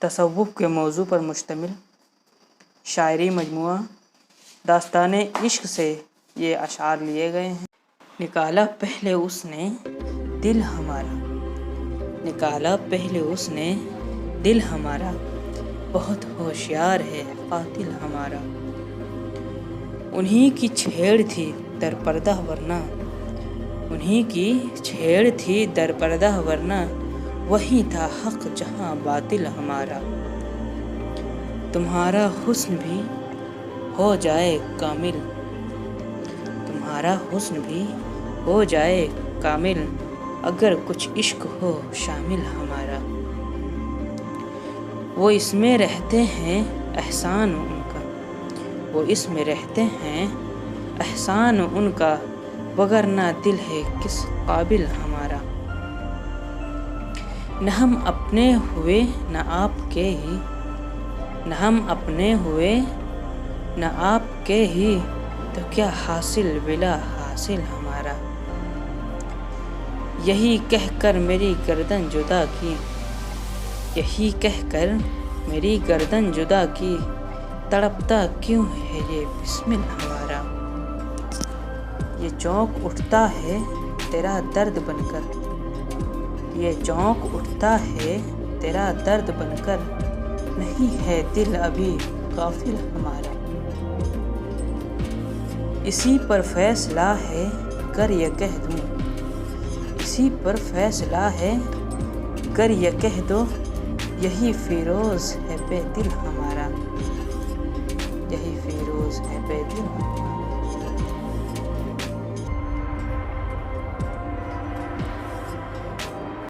تصوف کے موضوع پر مشتمل شاعری مجموعہ داستان عشق سے یہ اشعار لیے گئے ہیں۔ نکالا پہلے اس نے دل ہمارا، نکالا پہلے اس نے دل ہمارا، بہت ہوشیار ہے قاتل ہمارا۔ انہی کی چھیڑ تھی در پردہ ورنہ، انہی کی چھیڑ تھی در پردہ ورنہ، وہی تھا حق جہاں باطل ہمارا۔ تمہارا حسن بھی ہو جائے کامل، تمہارا حسن بھی ہو جائے کامل، اگر کچھ عشق ہو شامل ہمارا۔ وہ اس میں رہتے ہیں احسان ان کا، وہ اس میں رہتے ہیں احسان ان کا، وگرنہ دل ہے کس قابل ہمارا۔ نہ ہم اپنے ہوئے نہ آپ کے ہی، نہ ہم اپنے ہوئے نہ آپ کے ہی، تو کیا حاصل بلا حاصل ہمارا۔ یہی کہہ کر میری گردن جدا کی، یہی کہہ کر میری گردن جدا کی، تڑپتا کیوں ہے یہ بسمل ہمارا۔ یہ چونک اٹھتا ہے تیرا درد بن کر، یہ چونک اٹھتا ہے تیرا درد بن کر، نہیں ہے دل ابھی غافل ہمارا۔ اسی پر فیصلہ ہے گر یہ کہہ دوں، اسی پر فیصلہ ہے گر یہ کہہ دو، یہی فیروز ہے بے دل ہمارا۔